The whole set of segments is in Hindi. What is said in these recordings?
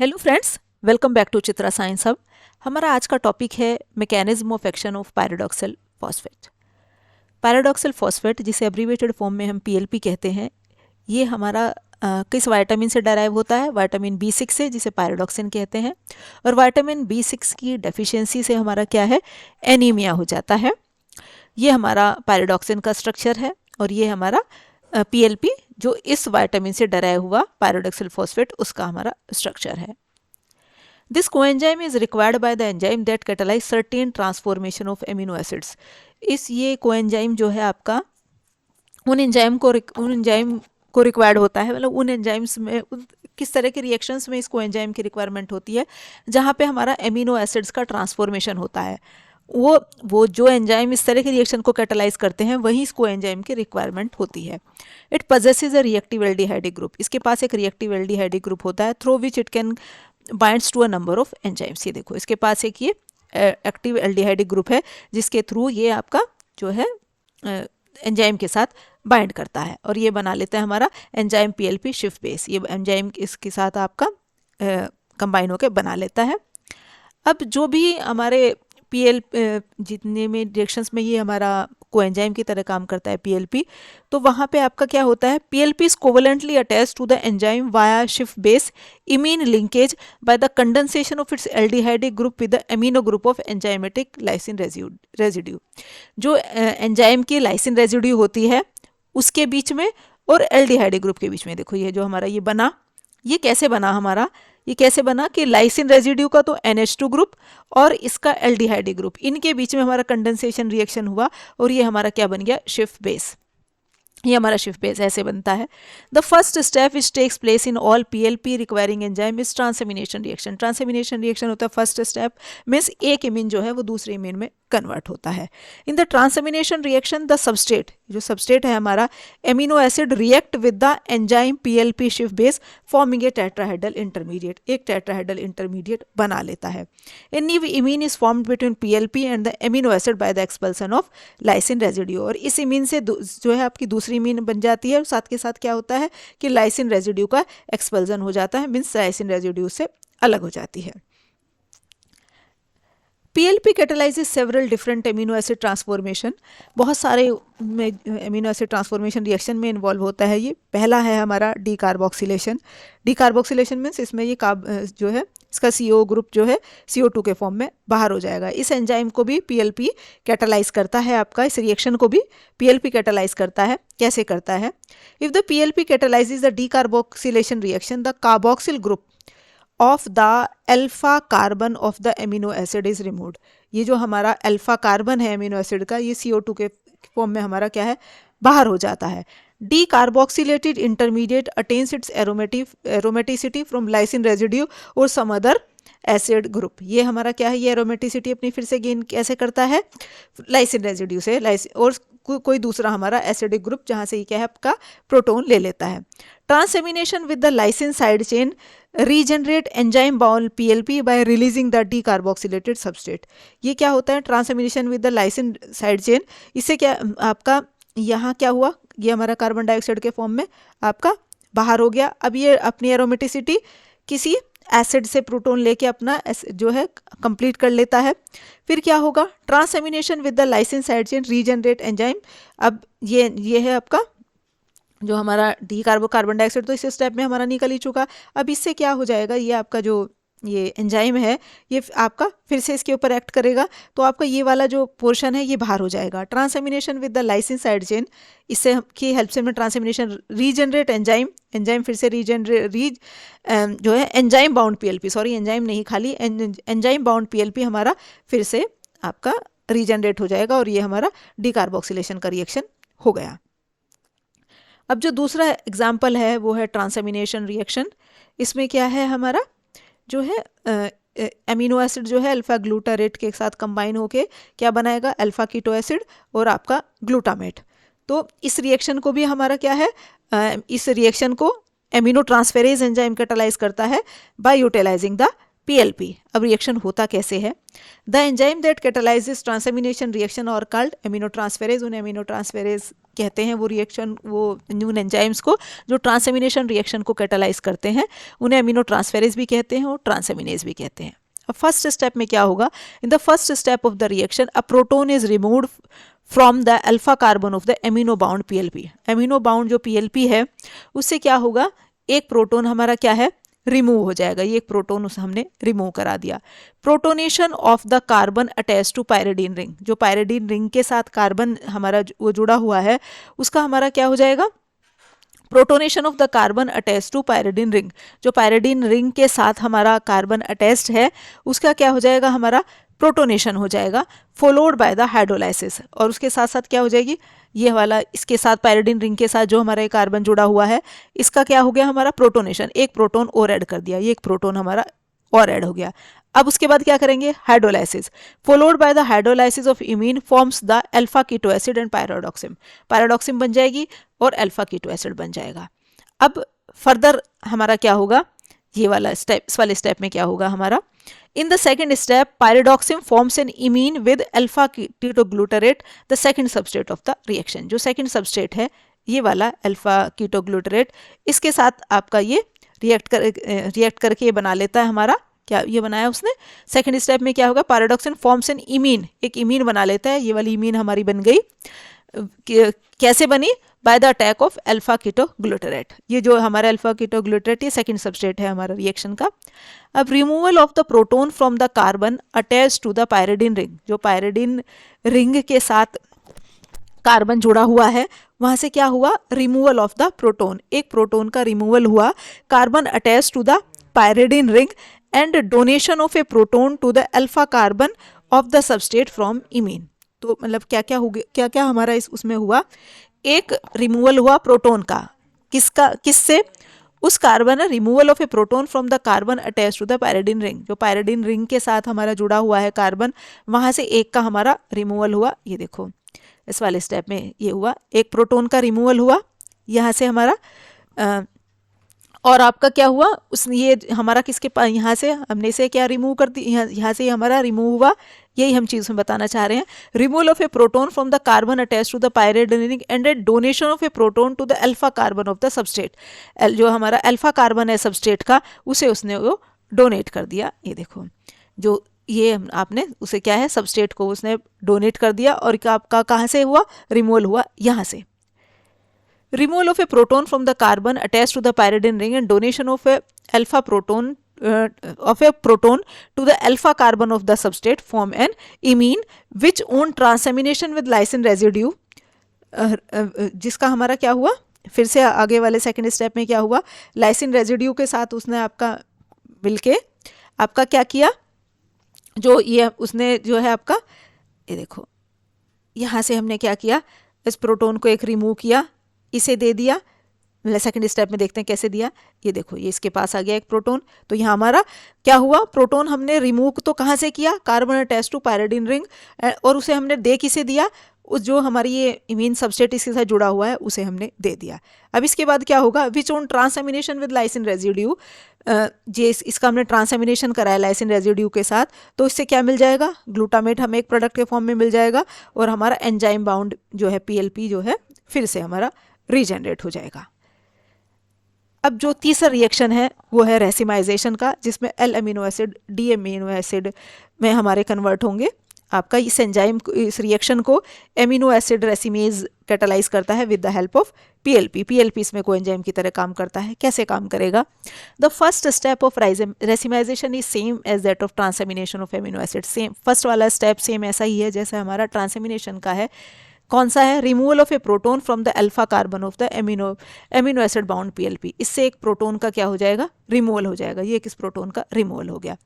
Hello friends, welcome back to Chitra science hub. हमारा आज का टॉपिक है mechanism of action of pyridoxal phosphate. Pyridoxal phosphate, जिसे एब्रीवेटेड फॉर्म में हम पीएलपी कहते हैं, ये हमारा किस विटामिन से डराइव होता है? विटामिन बी6 से, जिसे पैराडॉक्सिन कहते हैं। और विटामिन बी6 की डेफिशिएंसी से हमारा क्या है? एनीमिया हो जाता है। ये हमारा पैराडॉक्सिन का स्ट्रक्चर है और ये हमारा पीएलपी, जो इस विटामिन से डराया हुआ पैराडॉक्सल फॉस्फेट, उसका हमारा स्ट्रक्चर है। This coenzyme is required by the enzyme that catalyze certain transformation of amino acids. इस ये कोएंजाइम जो है आपका उन एंजाइम को रिक्वायर्ड होता है, मतलब उन एंजाइम्स में किस तरह के रिएक्शंस में इस कोएंजाइम की रिक्वायरमेंट होती है, जहाँ पे हमारा एमिनो एसिड्स का ट्रांसफॉर्मेशन होता है। वो जो एंजाइम इस तरह के रिएक्शन को कैटलाइज करते हैं, वही इस कोएंजाइम की रिक्वायरमेंट होती है। It possesses a reactive aldehydic group. इसके पास एक रिएक्टिव एल्डिहाइडिक ग्रुप होता है, through which it can binds to a number of enzymes. ये देखो, इसके पास एक ये एक्टिव एल्डिहाइडिक ग्रुप है, जिसके थ्रू ये आपका जो है एंजाइम के साथ बाइंड करता है और ये बना लेता है हमारा एंजाइम पीएलपी शिफ्ट बेस। ये एंजाइम इसके साथ आपका कंबाइन होकर बना लेता है। अब जो भी हमारे जितने में रिएक्शंस में ये हमारा कोएंजाइम की तरह काम करता है पीएलपी, तो वहाँ पे आपका क्या होता है? PLP is covalently attached to the enzyme via शिफ्ट base imine linkage by the condensation of its aldehydic group with the amino group of enzymatic lysine residue. जो एंजाइम की लाइसिन रेजिड्यू होती है उसके बीच में और एल्डिहाइडिक ग्रुप के बीच में, देखो ये जो हमारा ये बना, ये कैसे बना हमारा? ये कैसे बना कि लाइसिन रेजिड्यू का तो NH2 ग्रुप और इसका एल्डिहाइडिक ग्रुप, इनके बीच में हमारा कंडेंसेशन रिएक्शन हुआ और ये हमारा क्या बन गया? शिफ्ट बेस। ये हमारा शिफ्ट बेस ऐसे बनता है। The first step which takes place in all PLP requiring enzyme is transamination reaction. Transamination reaction होता है फर्स्ट स्टेप, मीन्स एक इमीन जो है वो दूसरे इमीन में कन्वर्ट होता है। In the transamination reaction the substrate, जो सबस्ट्रेट है हमारा amino acid, react with the enzyme PLP शिफ्ट base forming a tetrahedral intermediate. एक टेट्राहेड्रल इंटरमीडिएट बना लेता है। A new imine is formed between PLP and the amino acid by the expulsion of lysine residue. और इस इमीन से जो है आपकी दूसरी इमीन बन जाती है और साथ के साथ क्या होता है कि लाइसिन रेजिड्यू का एक्सपल्सन हो जाता है, मीन्स लाइसिन रेजिड्यू से अलग हो जाती है। PLP कैटलाइजेस several different amino acid transformation. बहुत सारे एमिनो एसिड ट्रांसफॉर्मेशन रिएक्शन में इन्वॉल्व होता है। ये पहला है हमारा डीकार्बोक्सिलेशन। डीकार्बोक्सिलेशन मीन्स इसमें ये जो है इसका CO ग्रुप जो है CO2 के फॉर्म में बाहर हो जाएगा। इस एंजाइम को भी पीएलपी कैटलाइज करता है आपका, इस रिएक्शन को भी पीएलपी कैटलाइज करता है। कैसे करता है? If the PLP catalyses the decarboxylation reaction, the carboxyl group of the alpha carbon of the amino acid is removed. ये जो हमारा अल्फा कार्बन है एमिनो एसिड का, ये CO2 के फॉर्म में हमारा क्या है? बाहर हो जाता है। Decarboxylated intermediate attains it's aromaticity from lysine residue और सम अदर एसिड ग्रुप। ये हमारा क्या है? ये एरोमेटिसिटी अपनी फिर से गेन कैसे करता है? लाइसिन रेजिड्यू से, और कोई दूसरा हमारा एसिडिक ग्रुप, जहाँ से ये क्या है आपका प्रोटोन ले लेता है। Transamination with the lysine side chain regenerate enzyme bound PLP bye releasing the decarboxylated substrate. ये क्या होता है? Transamination with the lysine side chain, इससे क्या आपका यहाँ क्या हुआ? ये हमारा कार्बन डाइऑक्साइड के फॉर्म में आपका बाहर हो गया। अब ये अपनी एरोमेटिसिटी किसी एसिड से प्रोटोन लेके अपना जो है कंप्लीट कर लेता है। फिर क्या होगा? Transamination with the lysine side chain regenerate enzyme. अब ये है आपका जो हमारा कार्बन डाइऑक्साइड, तो इस स्टेप में हमारा निकल ही चुका। अब इससे क्या हो जाएगा? ये आपका जो ये एंजाइम है ये आपका फिर से इसके ऊपर एक्ट करेगा, तो आपका ये वाला जो पोर्शन है ये बाहर हो जाएगा। Transamination with the lysine side chain, इससे की हेल्प से में ट्रांसएमिनेशन रीजनरेट एंजाइम फिर से जो है enzyme bound PLP, sorry enzyme नहीं, खाली एंजाइम बाउंड पीएलपी हमारा फिर से आपका रीजनरेट हो जाएगा और ये हमारा डीकार्बोक्सिलेशन का रिएक्शन हो गया। अब जो दूसरा एग्जाम्पल है वो है ट्रांसएमिनेशन रिएक्शन। इसमें क्या है हमारा जो है एमिनो एसिड जो है अल्फा ग्लूटारेट के साथ कंबाइन होके क्या बनाएगा? अल्फा कीटो एसिड और आपका ग्लूटामेट। तो इस रिएक्शन को भी हमारा क्या है? इस रिएक्शन को एमिनो ट्रांसफेरेज एंजाइम कैटलाइज करता है बाय यूटिलाइजिंग द पीएलपी। अब रिएक्शन होता कैसे है? The enzyme that कैटलाइजेस transamination reaction और कॉल्ड एमिनो ट्रांसफेरेज। उन एमिनो ट्रांसफेरेज कहते हैं वो रिएक्शन, वो उन एंजाइम्स को जो ट्रांसएमिनेशन रिएक्शन को कैटालाइज करते हैं, उन्हें अमीनो ट्रांसफेरेज भी कहते हैं और ट्रांसएमिनेज भी कहते हैं। अब फर्स्ट स्टेप में क्या होगा, in the first step of the reaction a proton is removed from the alpha carbon of the amino bound PLP. Amino bound जो पीएलपी है उससे क्या होगा, एक प्रोटोन हमारा क्या है, रिमूव हो जाएगा। ये एक प्रोटोन उसे हमने रिमूव करा दिया। Protonation of the carbon attach to pyridine ring, जो पायरिडीन रिंग के साथ कार्बन हमारा वो जुड़ा हुआ है उसका हमारा क्या हो जाएगा, protonation of the carbon attach to pyridine ring, जो पायरिडीन रिंग के साथ हमारा कार्बन अटैच्ड है उसका क्या हो जाएगा, हमारा प्रोटोनेशन हो जाएगा, फॉलोड बाय द हाइड्रोलाइसिस। और उसके साथ साथ क्या हो जाएगी, ये वाला इसके साथ पायरिडीन रिंग के साथ जो हमारा कार्बन जुड़ा हुआ है इसका क्या हो गया, हमारा प्रोटोनेशन, एक प्रोटोन और ऐड कर दिया, ये एक प्रोटोन हमारा और ऐड हो गया। अब उसके बाद क्या करेंगे, hydrolysis, followed by the hydrolysis of imine forms the alpha keto acid and pyridoxamine. Pyridoxamine बन जाएगी और अल्फा कीटो एसिड बन जाएगा। अब फर्दर हमारा क्या होगा, ये वाला स्टेप, इस वाले स्टेप में क्या होगा हमारा, in the second step pyridoxamine forms an imine with alpha ketoglutarate the second substrate of the reaction. जो सेकेंड सबस्ट्रेट है ये वाला अल्फा कीटोग्लूटरेट, इसके साथ आपका ये रिएक्ट करके ये बना लेता है हमारा, क्या ये बनाया उसने, सेकेंड स्टेप में क्या होगा, पायरोडॉक्सिन फॉर्म्स एन इमीन, एक इमीन बना लेता है, ये वाली इमीन हमारी बन गई। कैसे बनी, by the attack of alpha ketoglutarate. ये जो हमारा अल्फा कीटोग्लूटरेट ये सेकंड सबस्ट्रेट है हमारा रिएक्शन का। अब removal of the proton from the carbon attach to the pyridine ring, जो पायरिडीन रिंग के साथ कार्बन जुड़ा हुआ है वहां से क्या हुआ, रिमूवल ऑफ द प्रोटोन, एक प्रोटोन का रिमूवल हुआ, carbon attach to the pyridine ring and donation of a proton to the alpha carbon of the substrate from imine. तो मतलब क्या क्या हो गया, क्या क्या हमारा इस उसमें हुआ, एक रिमूवल हुआ प्रोटोन का, किसका, किससे, उस carbon, removal of a proton from the carbon attach to the pyridine ring, जो पायरिडीन रिंग के साथ हमारा जुड़ा हुआ है कार्बन, वहां से एक का हमारा रिमूवल हुआ। ये देखो इस वाले स्टेप में ये हुआ, एक प्रोटोन का रिमूवल हुआ यहाँ से हमारा, और आपका क्या हुआ, उसने ये हमारा किसके पास, यहाँ से हमने इसे क्या रिमूव कर दी, यहाँ से हमारा रिमूव हुआ, यही हम चीज़ में बताना चाह रहे हैं। Removal of a proton from the carbon attach to the pyridine ring and a donation of a proton to the alpha carbon of the substrate, जो हमारा अल्फा कार्बन है सबस्ट्रेट का उसे उसने वो डोनेट कर दिया। ये देखो जो ये आपने उसे क्या है, सबस्ट्रेट को उसने डोनेट कर दिया, और आपका कहाँ से हुआ, रिमूवल हुआ यहाँ से। Removal of a proton from the carbon attached to the pyridine ring and donation of a alpha proton to the alpha carbon of the substrate form an imine which on transamination with lysine residue, जिसका हमारा क्या हुआ, फिर से आगे वाले सेकंड स्टेप में क्या हुआ, लाइसिन रेजिड्यू के साथ उसने आपका मिलके आपका क्या किया, जो ये उसने जो है आपका, ये देखो यहाँ से हमने क्या किया, इस प्रोटोन को एक रिमूव किया, इसे दे दिया। सेकंड स्टेप में देखते हैं कैसे दिया, ये देखो ये इसके पास आ गया एक प्रोटोन, तो यहाँ हमारा क्या हुआ, प्रोटोन हमने रिमूव तो कहाँ से किया, carbon attach to pyridine ring, और उसे हमने दे किसे दिया, उस जो हमारी ये इमीन सबस्ट्रेट इसके साथ जुड़ा हुआ है उसे हमने दे दिया। अब इसके बाद क्या होगा, which on transamination with lysine residue, इसका हमने ट्रांसएमिनेशन कराया लाइसिन रेजिड्यू के साथ, तो इससे क्या मिल जाएगा, ग्लूटामेट हमें एक प्रोडक्ट के फॉर्म में मिल जाएगा, और हमारा एंजाइम बाउंड जो है पीएलपी जो है फिर से हमारा रीजनरेट हो जाएगा। अब जो तीसरा रिएक्शन है वो है रेसिमाइजेशन का, जिसमें L amino acid D amino acid में हमारे कन्वर्ट होंगे। आपका इस एंजाइम इस रिएक्शन को एमिनो एसिड रेसिमेज कैटालाइज करता है with the help of PLP. PLP इसमें कोएंजाइम की तरह काम करता है। कैसे काम करेगा, the first step of racemisation is same as that of transamination of amino acid. Same first वाला स्टेप सेम ऐसा ही है जैसे हमारा ट्रांसएमिनेशन का है। कौन सा है, removal of a proton from the alpha carbon of the amino acid bound PLP. इससे एक प्रोटोन का क्या हो जाएगा, रिमूवल हो जाएगा। ये किस प्रोटोन का रिमूवल हो गया।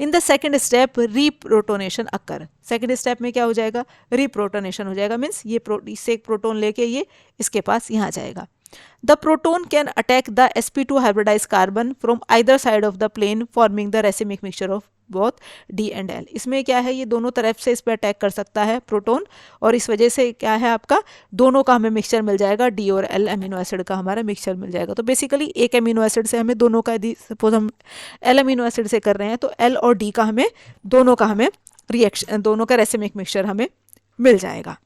In the second step reprotonation occur. Second step में क्या हो जाएगा, रीप्रोटोनेशन हो जाएगा। मीन्स ये इससे एक प्रोटोन लेके ये इसके पास यहाँ जाएगा। The proton can attack the sp2 hybridise carbon from either side of the plane forming the racemic mixture of both D and L. इसमें क्या है, ये दोनों तरफ से इस पर अटैक कर सकता है प्रोटोन, और इस वजह से क्या है आपका दोनों का हमें मिक्सचर मिल जाएगा, डी और एल अमीनो एसिड का हमारा मिक्सचर मिल जाएगा। तो बेसिकली एक अमीनो एसिड से हमें दोनों का, यदि सपोज हम एल अमीनो एसिड से कर रहे हैं तो एल और डी का हमें दोनों का हमें रिएक्शन, दोनों का रेसिमिक मिक्सचर हमें मिल जाएगा।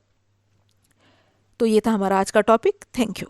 तो ये था हमारा आज का टॉपिक। Thank you.